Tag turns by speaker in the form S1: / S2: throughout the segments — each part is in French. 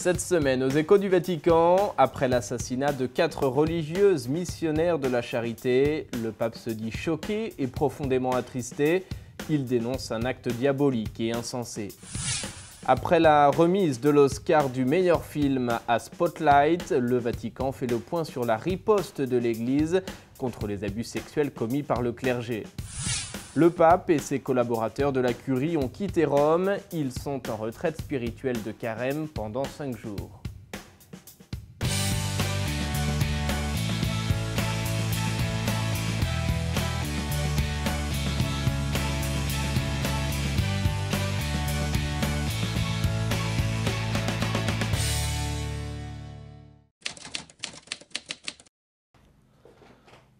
S1: Cette semaine, aux Échos du Vatican, après l'assassinat de 4 religieuses missionnaires de la charité, le pape se dit choqué et profondément attristé. Il dénonce un acte diabolique et insensé. Après la remise de l'Oscar du meilleur film à Spotlight, le Vatican fait le point sur la riposte de l'Église contre les abus sexuels commis par le clergé. Le pape et ses collaborateurs de la curie ont quitté Rome. Ils sont en retraite spirituelle de carême pendant 5 jours.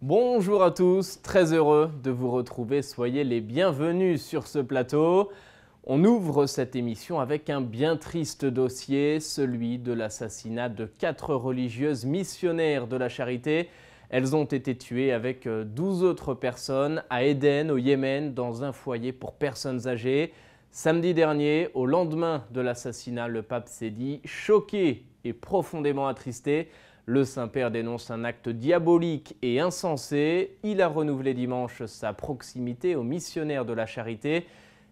S1: Bonjour à tous, très heureux de vous retrouver, soyez les bienvenus sur ce plateau. On ouvre cette émission avec un bien triste dossier, celui de l'assassinat de 4 religieuses missionnaires de la charité. Elles ont été tuées avec 12 autres personnes à Éden, au Yémen, dans un foyer pour personnes âgées. Samedi dernier, au lendemain de l'assassinat, le pape s'est dit choqué et profondément attristé. Le Saint-Père dénonce un acte diabolique et insensé. Il a renouvelé dimanche sa proximité aux missionnaires de la charité.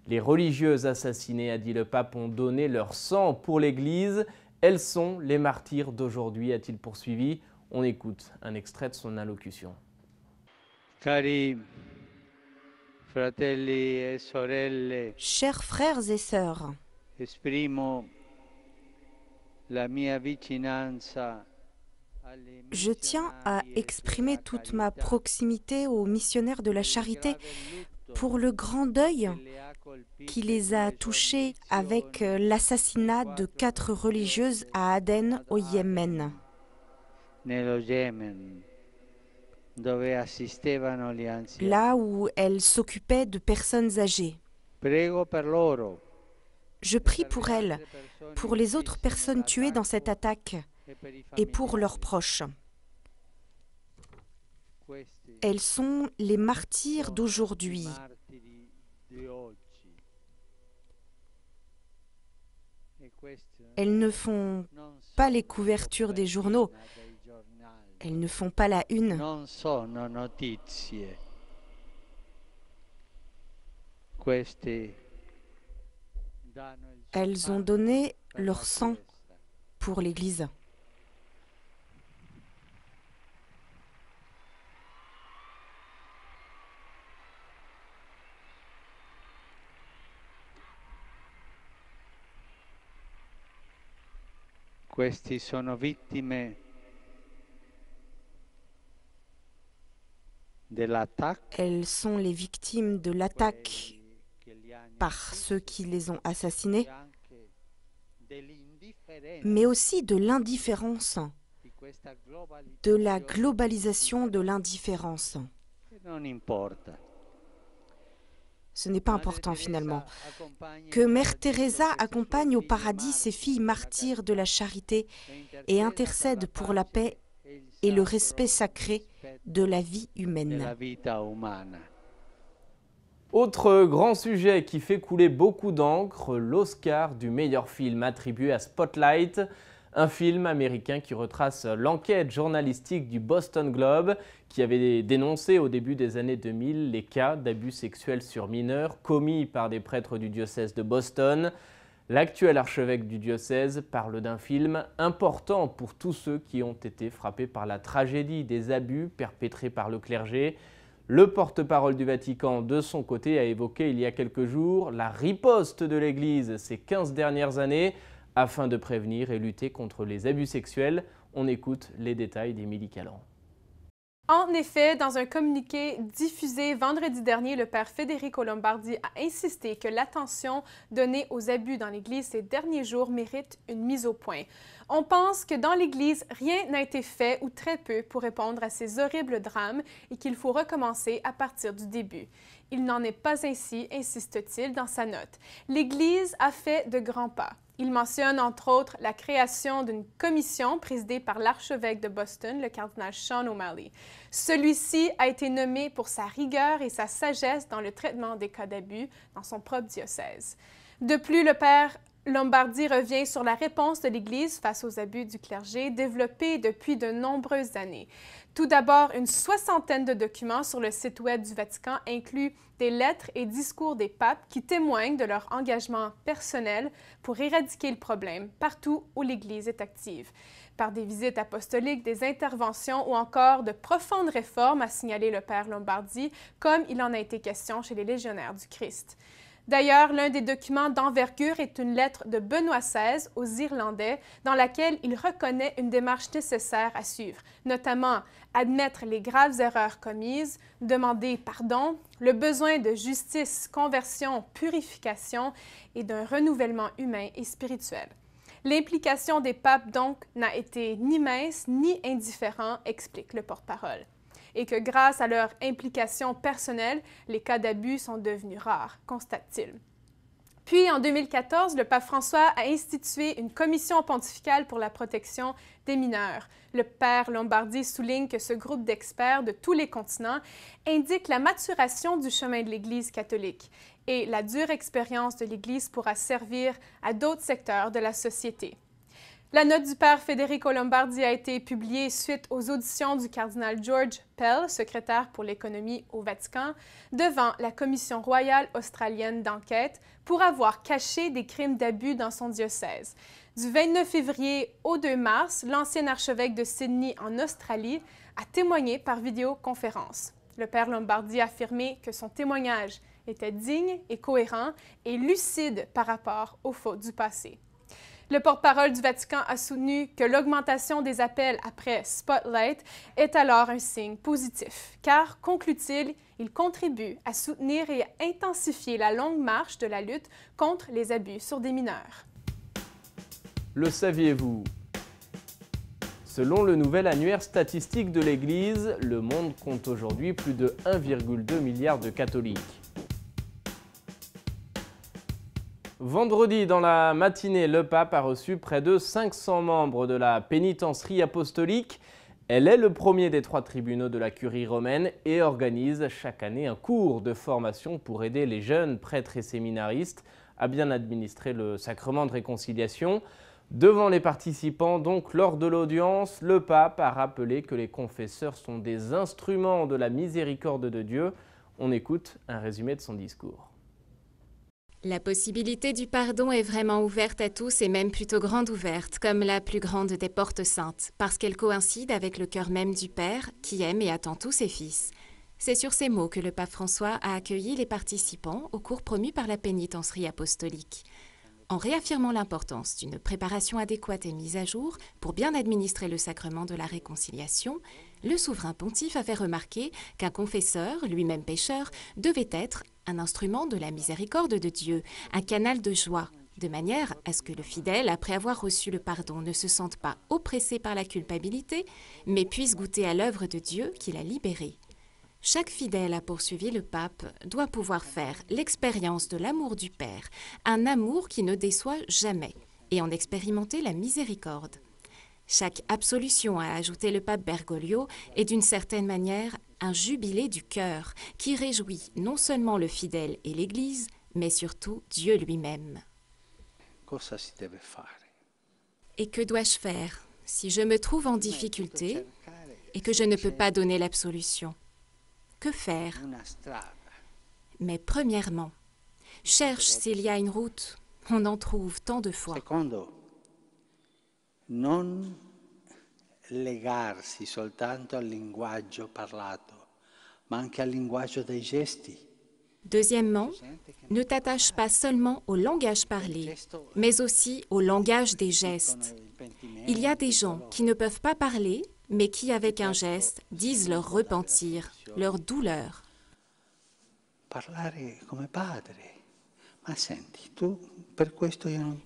S1: Les religieuses assassinées, a dit le pape, ont donné leur sang pour l'Église. Elles sont les martyrs d'aujourd'hui, a-t-il poursuivi. On écoute un extrait de son allocution.
S2: Cari fratelli e sorelle,
S3: Chers frères et sœurs,
S2: esprimo la mia vicinanza.
S3: je tiens à exprimer toute ma proximité aux missionnaires de la charité pour le grand deuil qui les a touchés avec l'assassinat de 4 religieuses à Aden, au Yémen. Là où elles s'occupaient de personnes âgées. Je prie pour elles, pour les autres personnes tuées dans cette attaque et pour leurs proches. Elles sont les martyrs d'aujourd'hui. Elles ne font pas les couvertures des journaux. Elles ne font pas la une. Elles ont donné leur sang pour l'Église.
S2: Questi sono vittime dell'attacco.
S3: Elles sont les victimes de l'attaque par ceux qui les ont assassinées, mais aussi de l'indifférence, de la globalisation de l'indifférence. Ce n'est pas important finalement. Que Mère Teresa accompagne au paradis ces filles martyrs de la charité et intercède pour la paix et le respect sacré de la vie humaine.
S1: Autre grand sujet qui fait couler beaucoup d'encre, l'Oscar du meilleur film attribué à Spotlight, un film américain qui retrace l'enquête journalistique du Boston Globe qui avait dénoncé au début des années 2000 les cas d'abus sexuels sur mineurs commis par des prêtres du diocèse de Boston. L'actuel archevêque du diocèse parle d'un film important pour tous ceux qui ont été frappés par la tragédie des abus perpétrés par le clergé. Le porte-parole du Vatican, de son côté, a évoqué il y a quelques jours la riposte de l'Église ces 15 dernières années afin de prévenir et lutter contre les abus sexuels. On écoute les détails d'Émilie Calland.
S4: En effet, dans un communiqué diffusé vendredi dernier, le père Federico Lombardi a insisté que l'attention donnée aux abus dans l'Église ces derniers jours mérite une mise au point. On pense que dans l'Église, rien n'a été fait ou très peu pour répondre à ces horribles drames et qu'il faut recommencer à partir du début. Il n'en est pas ainsi, insiste-t-il dans sa note. L'Église a fait de grands pas. Il mentionne entre autres la création d'une commission présidée par l'archevêque de Boston, le cardinal Sean O'Malley. Celui-ci a été nommé pour sa rigueur et sa sagesse dans le traitement des cas d'abus dans son propre diocèse. De plus, le père Lombardi revient sur la réponse de l'Église face aux abus du clergé développés depuis de nombreuses années. Tout d'abord, une soixantaine de documents sur le site web du Vatican incluent des lettres et discours des papes qui témoignent de leur engagement personnel pour éradiquer le problème partout où l'Église est active, par des visites apostoliques, des interventions ou encore de profondes réformes, a signalé le père Lombardi, comme il en a été question chez les légionnaires du Christ. D'ailleurs, l'un des documents d'envergure est une lettre de Benoît XVI aux Irlandais dans laquelle il reconnaît une démarche nécessaire à suivre, notamment admettre les graves erreurs commises, demander pardon, le besoin de justice, conversion, purification et d'un renouvellement humain et spirituel. L'implication des papes, donc, n'a été ni mince ni indifférente, explique le porte-parole, et que grâce à leur implication personnelle, les cas d'abus sont devenus rares, constate-t-il. Puis, en 2014, le pape François a institué une commission pontificale pour la protection des mineurs. Le père Lombardi souligne que ce groupe d'experts de tous les continents indique la maturation du chemin de l'Église catholique et la dure expérience de l'Église pourra servir à d'autres secteurs de la société. La note du père Federico Lombardi a été publiée suite aux auditions du cardinal George Pell, secrétaire pour l'économie au Vatican, devant la Commission royale australienne d'enquête pour avoir caché des crimes d'abus dans son diocèse. Du 29 février au 2 mars, l'ancien archevêque de Sydney en Australie a témoigné par vidéoconférence. Le père Lombardi a affirmé que son témoignage était digne et cohérent et lucide par rapport aux fautes du passé. Le porte-parole du Vatican a soutenu que l'augmentation des appels après Spotlight est alors un signe positif, car, conclut-il, il contribue à soutenir et à intensifier la longue marche de la lutte contre les abus sur des mineurs.
S1: Le saviez-vous? Selon le nouvel annuaire statistique de l'Église, le monde compte aujourd'hui plus de 1,2 milliard de catholiques. Vendredi, dans la matinée, le pape a reçu près de 500 membres de la pénitencerie apostolique. Elle est le premier des 3 tribunaux de la curie romaine et organise chaque année un cours de formation pour aider les jeunes prêtres et séminaristes à bien administrer le sacrement de réconciliation. Devant les participants, donc, lors de l'audience, le pape a rappelé que les confesseurs sont des instruments de la miséricorde de Dieu. On écoute un résumé de son discours.
S5: La possibilité du pardon est vraiment ouverte à tous et même plutôt grande ouverte, comme la plus grande des portes saintes, parce qu'elle coïncide avec le cœur même du Père qui aime et attend tous ses fils. C'est sur ces mots que le pape François a accueilli les participants au cours promu par la pénitencerie apostolique. En réaffirmant l'importance d'une préparation adéquate et mise à jour pour bien administrer le sacrement de la réconciliation, le souverain pontife a fait remarquer qu'un confesseur, lui-même pécheur, devait être un instrument de la miséricorde de Dieu, un canal de joie, de manière à ce que le fidèle, après avoir reçu le pardon, ne se sente pas oppressé par la culpabilité, mais puisse goûter à l'œuvre de Dieu qui l'a libéré. Chaque fidèle, a poursuivi le pape, doit pouvoir faire l'expérience de l'amour du Père, un amour qui ne déçoit jamais, et en expérimenter la miséricorde. Chaque absolution, a ajouté le pape Bergoglio, est d'une certaine manière un jubilé du cœur qui réjouit non seulement le fidèle et l'Église, mais surtout Dieu lui-même. Et que dois-je faire si je me trouve en difficulté et que je ne peux pas donner l'absolution? Que faire? Mais premièrement, cherche s'il y a une route. On en trouve tant de fois.
S2: Non legarsi soltanto al linguaggio parlato, ma anche al linguaggio dei gesti.
S5: Deuxièmement, ne t'attache pas seulement au langage parlé, mais aussi au langage des gestes. Il y a des gens qui ne peuvent pas parler, mais qui, avec un geste, disent leur repentir, leur douleur.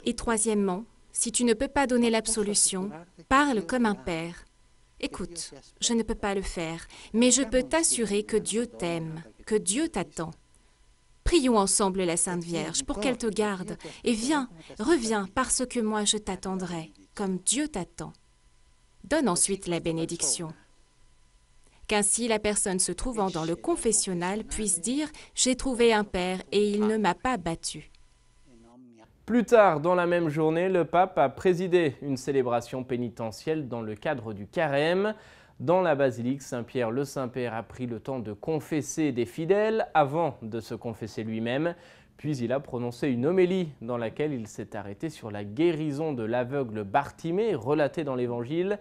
S5: Et troisièmement, si tu ne peux pas donner l'absolution, parle comme un père. Écoute, je ne peux pas le faire, mais je peux t'assurer que Dieu t'aime, que Dieu t'attend. Prions ensemble la Sainte Vierge pour qu'elle te garde, et viens, reviens, parce que moi je t'attendrai, comme Dieu t'attend. Donne ensuite la bénédiction. Qu'ainsi la personne se trouvant dans le confessionnal puisse dire « J'ai trouvé un père et il ne m'a pas battu ».
S1: Plus tard dans la même journée, le pape a présidé une célébration pénitentielle dans le cadre du Carême. Dans la basilique Saint-Pierre, le Saint-Père a pris le temps de confesser des fidèles avant de se confesser lui-même. Puis il a prononcé une homélie dans laquelle il s'est arrêté sur la guérison de l'aveugle Bartimée relatée dans l'Évangile.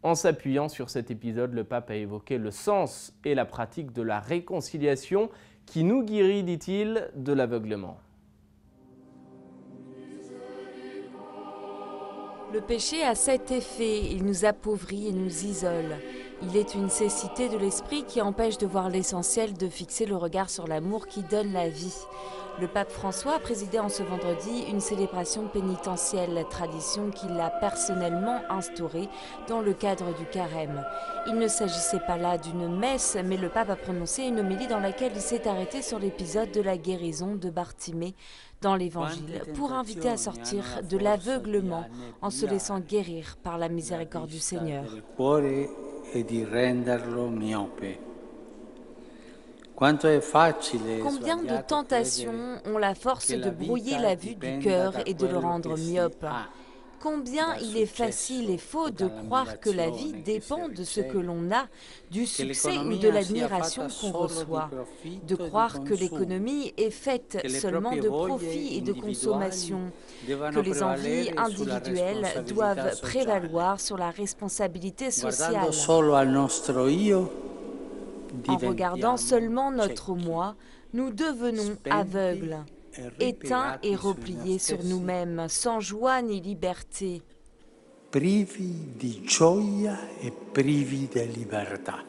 S1: En s'appuyant sur cet épisode, le pape a évoqué le sens et la pratique de la réconciliation qui nous guérit, dit-il, de l'aveuglement.
S3: Le péché a cet effet, il nous appauvrit et nous isole. Il est une cécité de l'esprit qui empêche de voir l'essentiel, de fixer le regard sur l'amour qui donne la vie. Le pape François a présidé en ce vendredi une célébration pénitentielle, tradition qu'il a personnellement instaurée dans le cadre du Carême. Il ne s'agissait pas là d'une messe, mais le pape a prononcé une homélie dans laquelle il s'est arrêté sur l'épisode de la guérison de Bartimée dans l'Évangile, pour inviter à sortir de l'aveuglement en se laissant guérir par la miséricorde du Seigneur. Combien de tentations ont la force de brouiller la vue du cœur et de le rendre myope? Combien il est facile et faux de croire que la vie dépend de ce que l'on a, du succès ou de l'admiration qu'on reçoit, de croire que l'économie est faite seulement de profit et de consommation, que les envies individuelles doivent prévaloir sur la responsabilité sociale. En regardant seulement notre moi, nous devenons aveugles, éteints et repliés sur nous-mêmes, sans joie ni liberté.
S2: Privi di gioia e privi di libertà.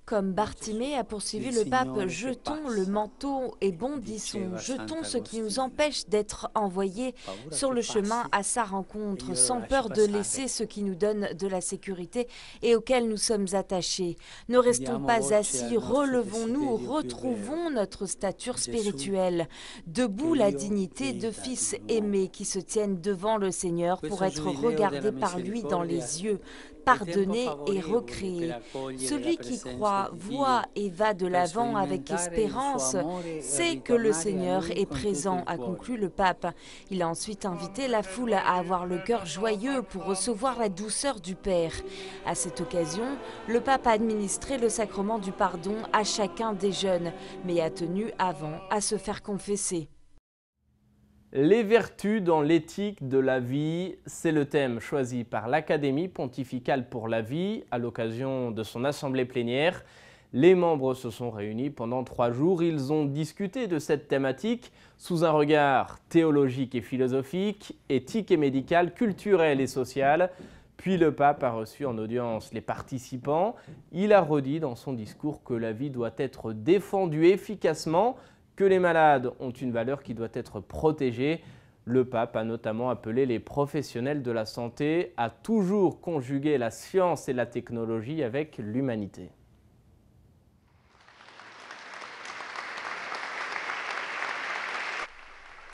S3: Comme Bartimée a poursuivi le pape, jetons le manteau et bondissons, jetons ce qui nous empêche d'être envoyés sur le chemin à sa rencontre, sans peur de laisser ce qui nous donne de la sécurité et auquel nous sommes attachés. Ne restons pas assis, relevons-nous, retrouvons notre stature spirituelle. Debout la dignité de fils aimés qui se tiennent devant le Seigneur pour être regardés par lui dans les yeux, pardonné et recréé. Celui qui croit, voit et va de l'avant avec espérance sait que le Seigneur est présent, a conclu le pape. Il a ensuite invité la foule à avoir le cœur joyeux pour recevoir la douceur du Père. À cette occasion, le pape a administré le sacrement du pardon à chacun des jeunes, mais a tenu avant à se faire confesser.
S1: Les vertus dans l'éthique de la vie, c'est le thème choisi par l'Académie pontificale pour la vie à l'occasion de son assemblée plénière. Les membres se sont réunis pendant 3 jours. Ils ont discuté de cette thématique sous un regard théologique et philosophique, éthique et médical, culturel et social. Puis le pape a reçu en audience les participants. Il a redit dans son discours que la vie doit être défendue efficacement, que les malades ont une valeur qui doit être protégée. Le pape a notamment appelé les professionnels de la santé à toujours conjuguer la science et la technologie avec l'humanité.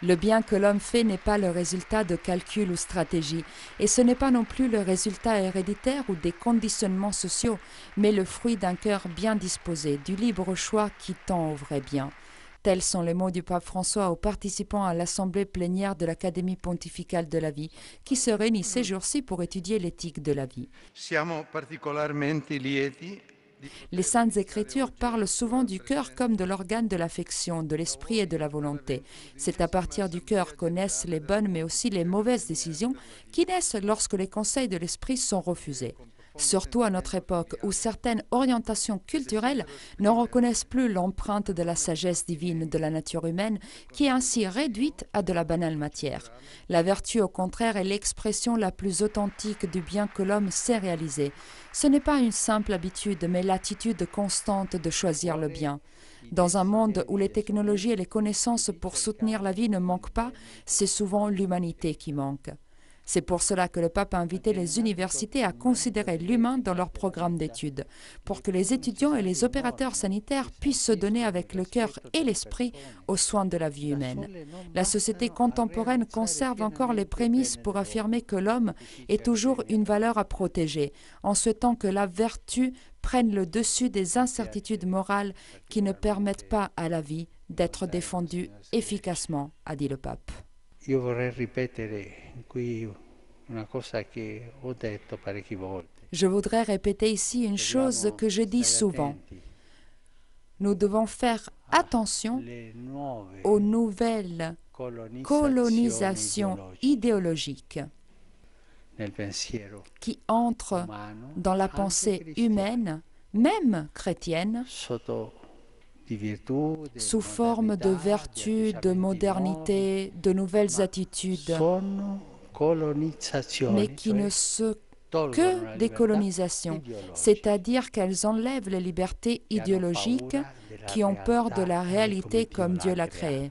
S6: Le bien que l'homme fait n'est pas le résultat de calculs ou stratégies, et ce n'est pas non plus le résultat héréditaire ou des conditionnements sociaux, mais le fruit d'un cœur bien disposé, du libre choix qui tend au vrai bien. Tels sont les mots du pape François aux participants à l'assemblée plénière de l'Académie pontificale de la vie, qui se réunit ces jours-ci pour étudier l'éthique de la vie. Les Saintes Écritures parlent souvent du cœur comme de l'organe de l'affection, de l'esprit et de la volonté. C'est à partir du cœur qu'on naissent les bonnes mais aussi les mauvaises décisions qui naissent lorsque les conseils de l'esprit sont refusés. Surtout à notre époque où certaines orientations culturelles ne reconnaissent plus l'empreinte de la sagesse divine de la nature humaine qui est ainsi réduite à de la banale matière. La vertu au contraire est l'expression la plus authentique du bien que l'homme sait réaliser. Ce n'est pas une simple habitude mais l'attitude constante de choisir le bien. Dans un monde où les technologies et les connaissances pour soutenir la vie ne manquent pas, c'est souvent l'humanité qui manque. C'est pour cela que le pape a invité les universités à considérer l'humain dans leur programme d'études, pour que les étudiants et les opérateurs sanitaires puissent se donner avec le cœur et l'esprit aux soins de la vie humaine. La société contemporaine conserve encore les prémices pour affirmer que l'homme est toujours une valeur à protéger, en souhaitant que la vertu prenne le dessus des incertitudes morales qui ne permettent pas à la vie d'être défendue efficacement, a dit le pape.
S2: Io vorrei ripetere qui una cosa che ho detto parecchie volte.
S6: Je voudrais répéter ici une chose que je dis souvent. Nous devons faire attention aux nouvelles colonisations idéologiques qui entrent dans la pensée humaine, même chrétienne, sous forme de vertu, de modernité, de nouvelles attitudes, mais qui ne sont que des colonisations, c'est-à-dire qu'elles enlèvent les libertés idéologiques qui ont peur de la réalité comme Dieu l'a créée.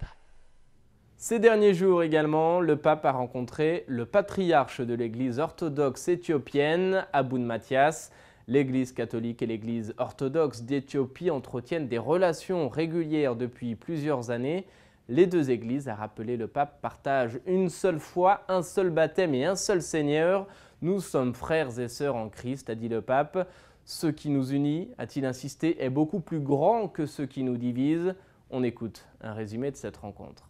S1: Ces derniers jours également, le pape a rencontré le patriarche de l'Église orthodoxe éthiopienne, Abuna Mathias. L'Église catholique et l'Église orthodoxe d'Éthiopie entretiennent des relations régulières depuis plusieurs années. Les deux églises, a rappelé le pape, partagent une seule foi, un seul baptême et un seul Seigneur. Nous sommes frères et sœurs en Christ, a dit le pape. Ce qui nous unit, a-t-il insisté, est beaucoup plus grand que ce qui nous divise. On écoute un résumé de cette rencontre.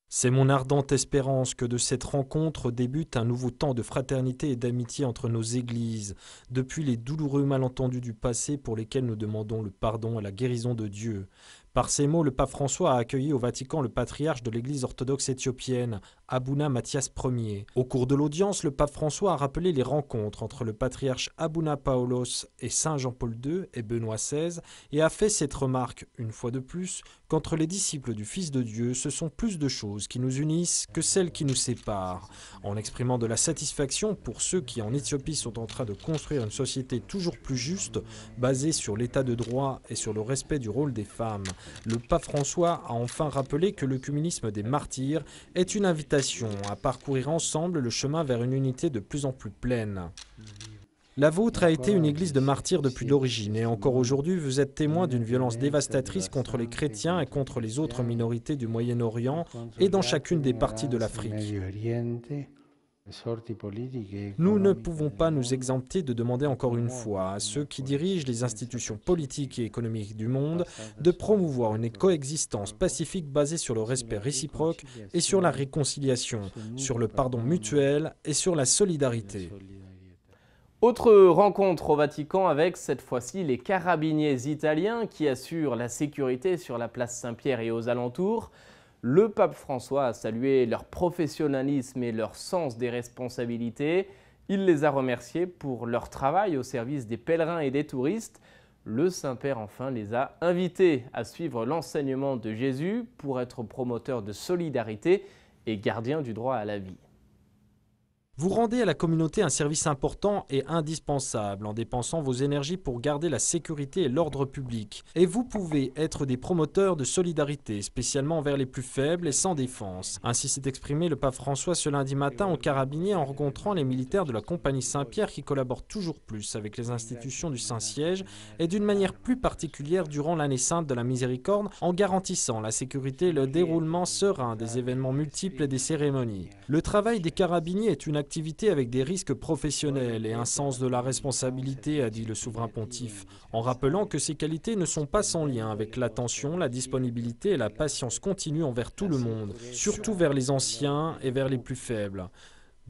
S7: C'est mon ardente espérance que de cette rencontre débute un nouveau temps de fraternité et d'amitié entre nos églises, depuis les douloureux malentendus du passé pour lesquels nous demandons le pardon et la guérison de Dieu. Par ces mots, le pape François a accueilli au Vatican le patriarche de l'Église orthodoxe éthiopienne, Abuna Mathias Ier. Au cours de l'audience, le pape François a rappelé les rencontres entre le patriarche Abuna Paulos et Saint Jean-Paul II et Benoît XVI et a fait cette remarque, une fois de plus, qu'entre les disciples du Fils de Dieu, ce sont plus de choses qui nous unissent que celles qui nous séparent. En exprimant de la satisfaction pour ceux qui en Éthiopie sont en train de construire une société toujours plus juste, basée sur l'état de droit et sur le respect du rôle des femmes, le pape François a enfin rappelé que l'œcuménisme des martyrs est une invitation à parcourir ensemble le chemin vers une unité de plus en plus pleine. La vôtre a été une église de martyrs depuis l'origine et encore aujourd'hui vous êtes témoin d'une violence dévastatrice contre les chrétiens et contre les autres minorités du Moyen-Orient et dans chacune des parties de l'Afrique. Nous ne pouvons pas nous exempter de demander encore une fois à ceux qui dirigent les institutions politiques et économiques du monde de promouvoir une coexistence pacifique basée sur le respect réciproque et sur la réconciliation, sur le pardon mutuel et sur la solidarité.
S1: Autre rencontre au Vatican avec cette fois-ci les carabiniers italiens qui assurent la sécurité sur la place Saint-Pierre et aux alentours. Le pape François a salué leur professionnalisme et leur sens des responsabilités. Il les a remerciés pour leur travail au service des pèlerins et des touristes. Le Saint-Père enfin les a invités à suivre l'enseignement de Jésus pour être promoteurs de solidarité et gardiens du droit à la vie.
S7: Vous rendez à la communauté un service important et indispensable en dépensant vos énergies pour garder la sécurité et l'ordre public. Et vous pouvez être des promoteurs de solidarité, spécialement envers les plus faibles et sans défense. Ainsi s'est exprimé le pape François ce lundi matin aux Carabiniers en rencontrant les militaires de la compagnie Saint-Pierre qui collaborent toujours plus avec les institutions du Saint-Siège et d'une manière plus particulière durant l'année sainte de la Miséricorde en garantissant la sécurité et le déroulement serein des événements multiples et des cérémonies. Le travail des Carabiniers est une activité avec des risques professionnels et un sens de la responsabilité, a dit le souverain pontife, en rappelant que ces qualités ne sont pas sans lien avec l'attention, la disponibilité et la patience continue envers tout le monde, surtout vers les anciens et vers les plus faibles.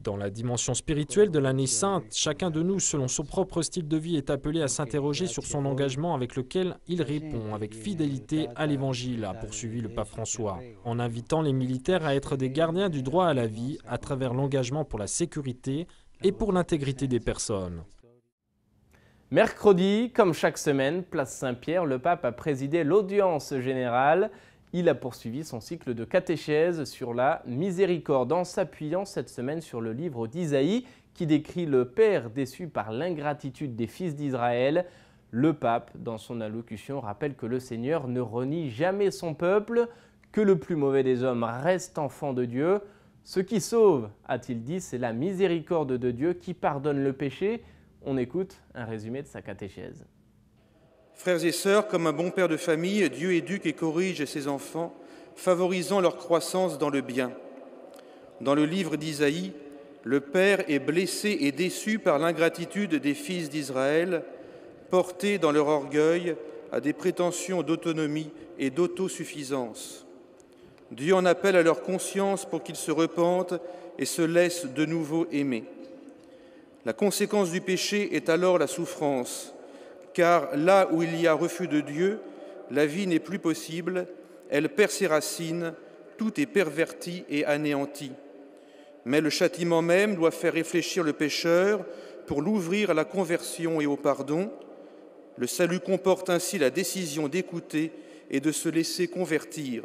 S7: Dans la dimension spirituelle de l'année sainte, chacun de nous, selon son propre style de vie, est appelé à s'interroger sur son engagement avec lequel il répond avec fidélité à l'Évangile, a poursuivi le pape François, en invitant les militaires à être des gardiens du droit à la vie à travers l'engagement pour la sécurité et pour l'intégrité des personnes.
S1: Mercredi, comme chaque semaine, place Saint-Pierre, le pape a présidé l'audience générale. Il a poursuivi son cycle de catéchèse sur la miséricorde en s'appuyant cette semaine sur le livre d'Isaïe qui décrit le Père déçu par l'ingratitude des fils d'Israël. Le pape, dans son allocution, rappelle que le Seigneur ne renie jamais son peuple, que le plus mauvais des hommes reste enfant de Dieu. Ce qui sauve, a-t-il dit, c'est la miséricorde de Dieu qui pardonne le péché. On écoute un résumé de sa catéchèse.
S8: Frères et sœurs, comme un bon père de famille, Dieu éduque et corrige ses enfants, favorisant leur croissance dans le bien. Dans le livre d'Isaïe, le Père est blessé et déçu par l'ingratitude des fils d'Israël, portés dans leur orgueil à des prétentions d'autonomie et d'autosuffisance. Dieu en appelle à leur conscience pour qu'ils se repentent et se laissent de nouveau aimer. La conséquence du péché est alors la souffrance, car là où il y a refus de Dieu, la vie n'est plus possible, elle perd ses racines, tout est perverti et anéanti. Mais le châtiment même doit faire réfléchir le pécheur pour l'ouvrir à la conversion et au pardon. Le salut comporte ainsi la décision d'écouter et de se laisser convertir.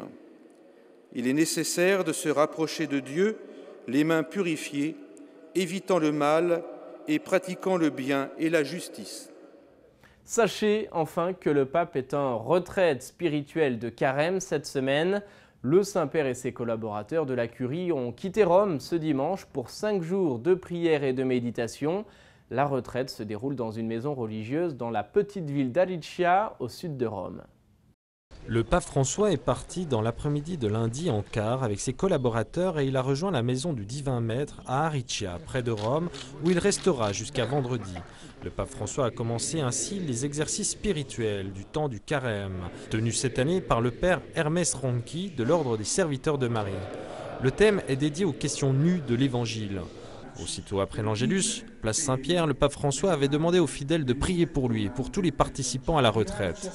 S8: Il est nécessaire de se rapprocher de Dieu, les mains purifiées, évitant le mal et pratiquant le bien et la justice.
S1: Sachez enfin que le pape est en retraite spirituelle de carême cette semaine. Le Saint-Père et ses collaborateurs de la Curie ont quitté Rome ce dimanche pour 5 jours de prière et de méditation. La retraite se déroule dans une maison religieuse dans la petite ville d'Aricia, au sud de Rome.
S7: Le pape François est parti dans l'après-midi de lundi en car avec ses collaborateurs et il a rejoint la maison du Divin Maître à Aricia, près de Rome, où il restera jusqu'à vendredi. Le pape François a commencé ainsi les exercices spirituels du temps du carême, tenus cette année par le père Hermès Ronchi de l'Ordre des Serviteurs de Marie. Le thème est dédié aux questions nues de l'Évangile. Aussitôt après l'Angélus, place Saint-Pierre, le pape François avait demandé aux fidèles de prier pour lui et pour tous les participants à la retraite.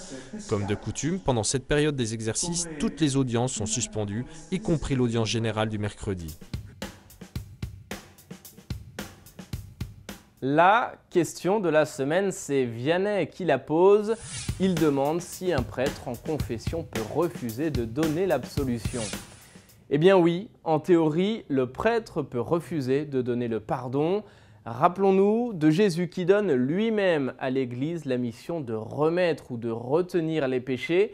S7: Comme de coutume, pendant cette période des exercices, toutes les audiences sont suspendues, y compris l'audience générale du mercredi.
S1: La question de la semaine, c'est Vianney qui la pose. Il demande si un prêtre en confession peut refuser de donner l'absolution. Eh bien oui, en théorie, le prêtre peut refuser de donner le pardon. Rappelons-nous de Jésus qui donne lui-même à l'Église la mission de remettre ou de retenir les péchés.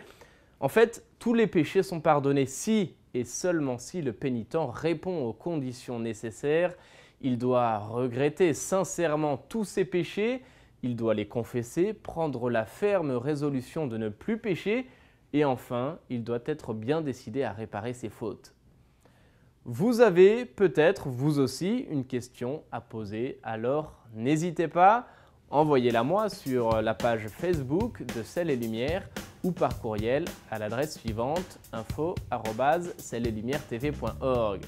S1: En fait, tous les péchés sont pardonnés si et seulement si le pénitent répond aux conditions nécessaires. Il doit regretter sincèrement tous ses péchés, il doit les confesser, prendre la ferme résolution de ne plus pécher et enfin, il doit être bien décidé à réparer ses fautes. Vous avez peut-être, vous aussi, une question à poser, alors n'hésitez pas, envoyez-la moi sur la page Facebook de Sel et Lumière ou par courriel à l'adresse suivante info@sel-et-lumière-tv.org.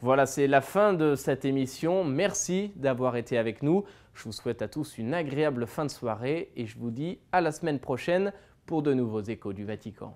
S1: Voilà, c'est la fin de cette émission. Merci d'avoir été avec nous. Je vous souhaite à tous une agréable fin de soirée et je vous dis à la semaine prochaine pour de nouveaux échos du Vatican.